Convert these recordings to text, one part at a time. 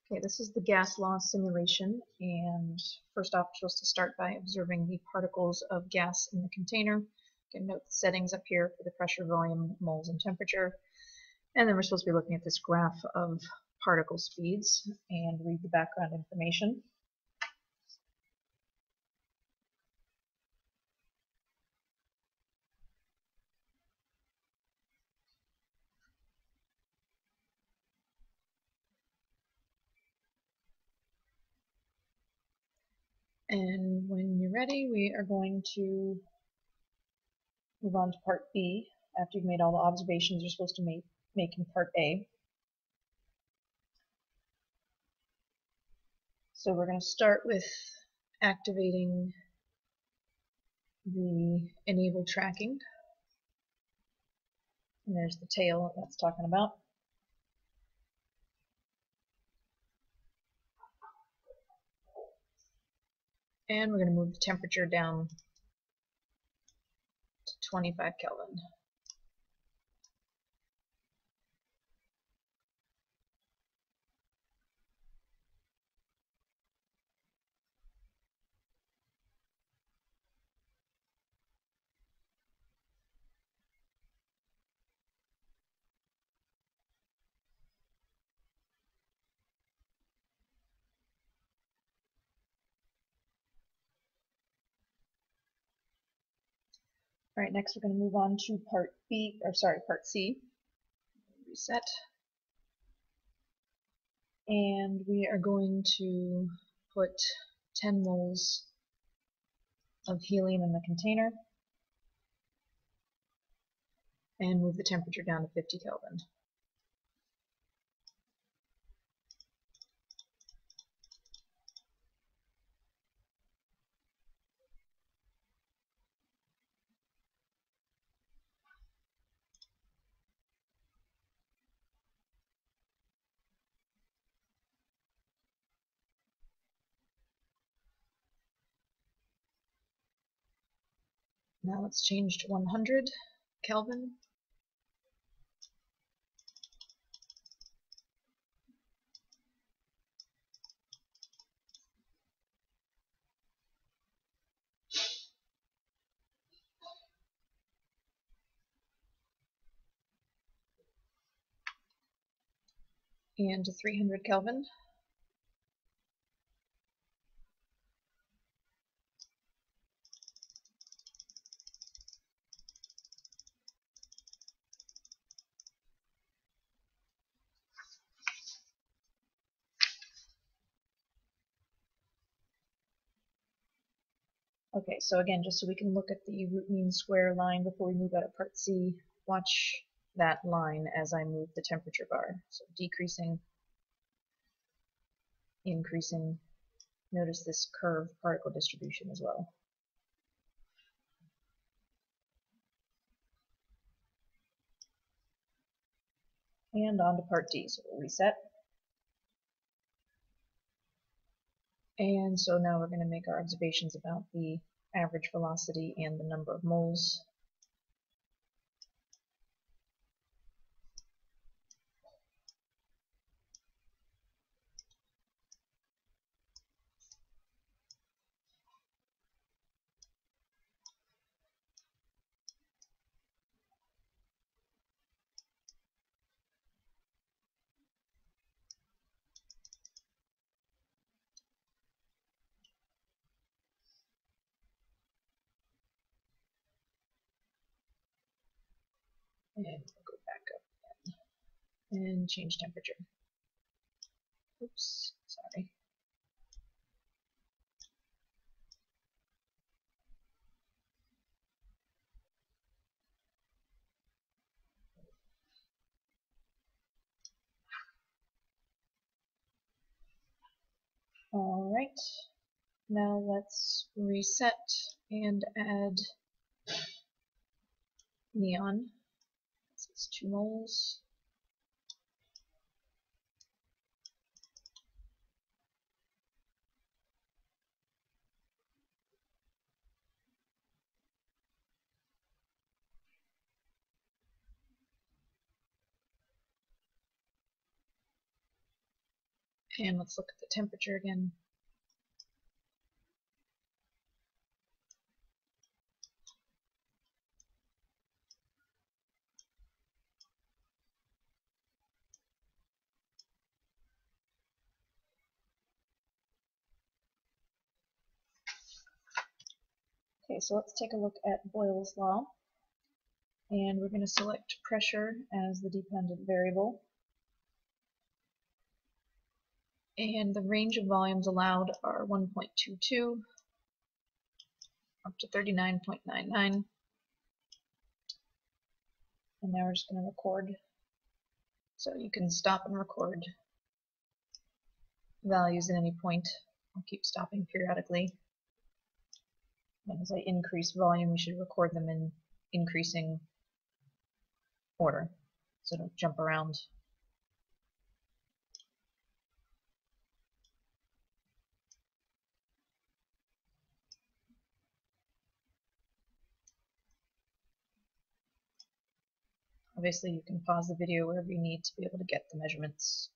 Okay, this is the gas law simulation, and first off, we're supposed to start by observing the particles of gas in the container. You can note the settings up here for the pressure, volume, moles, and temperature. And then we're supposed to be looking at this graph of particle speeds and read the background information. And when you're ready, we are going to move on to part B. After you've made all the observations you're supposed to make in part A. So we're going to start with activating the enable tracking. And there's the tail that's talking about. And we're going to move the temperature down to 25 Kelvin. All right, next we're going to move on to part C. Reset. And we are going to put 10 moles of helium in the container and move the temperature down to 50 Kelvin. Now let's change to 100 Kelvin. And to 300 Kelvin. Okay, so again, just so we can look at the root mean square line before we move out of part C, watch that line as I move the temperature bar. So decreasing, increasing. Notice this curved particle distribution as well. And on to part D, so we'll reset. And so now we're going to make our observations about the average velocity and the number of moles. And we'll go back up again and change temperature. Oops, sorry. All right, now let's reset and add neon. This is 2 moles. And let's look at the temperature again. Okay, so let's take a look at Boyle's law. And we're going to select pressure as the dependent variable. And the range of volumes allowed are 1.22 up to 39.99. And now we're just going to record. So you can stop and record values at any point. I'll keep stopping periodically. And as I increase volume, we should record them in increasing order, so don't jump around. Obviously, you can pause the video wherever you need to be able to get the measurements.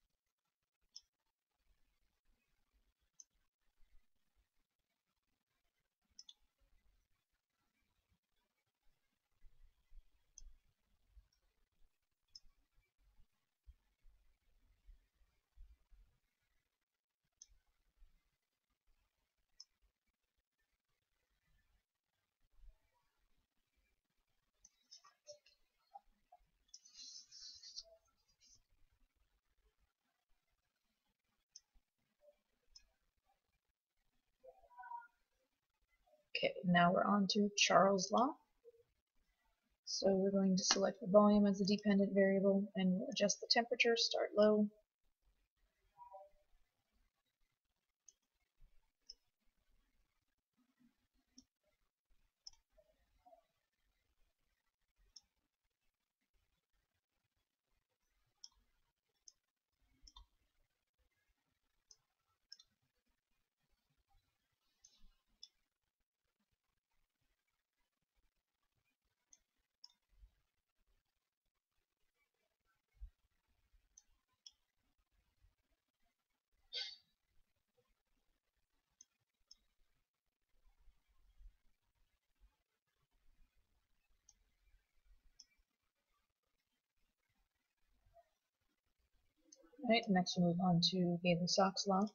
Okay, now we're on to Charles' law. So we're going to select the volume as a dependent variable, and we'll adjust the temperature, start low. Right, next we'll move on to Gay-Lussac's law.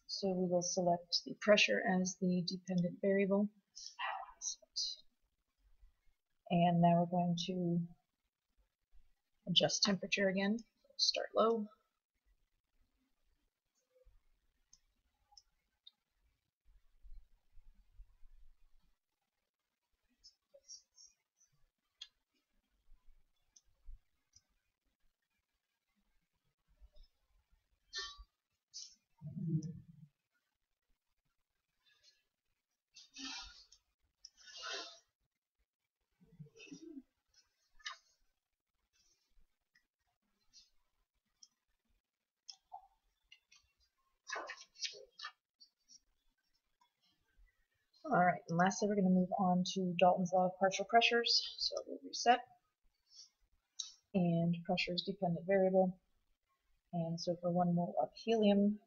So we will select the pressure as the dependent variable. And now we're going to adjust temperature again. Start low. Alright, and lastly we're going to move on to Dalton's law of partial pressures. So we'll reset. And pressure is dependent variable. And so for 1 mole of helium,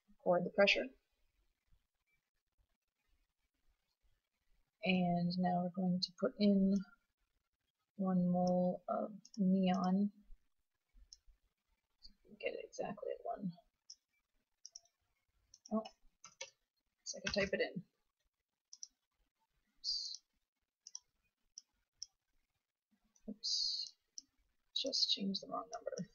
record the pressure. And now we're going to put in 1 mole of neon. So we can get it exactly at 1. Oh, so I can type it in. Oops, just changed the wrong number.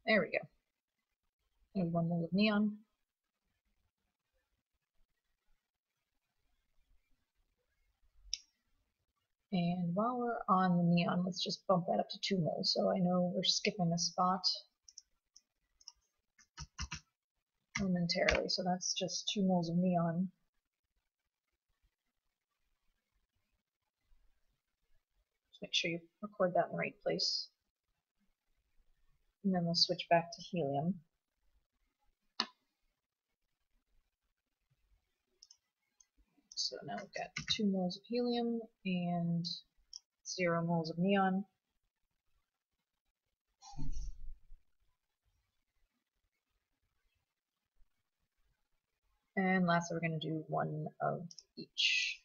There we go. And 1 mole of neon. And while we're on the neon, let's just bump that up to 2 moles. So I know we're skipping a spot momentarily. So that's just 2 moles of neon. Just make sure you record that in the right place. And then we'll switch back to helium. So now we've got 2 moles of helium and 0 moles of neon. And lastly, we're going to do 1 of each.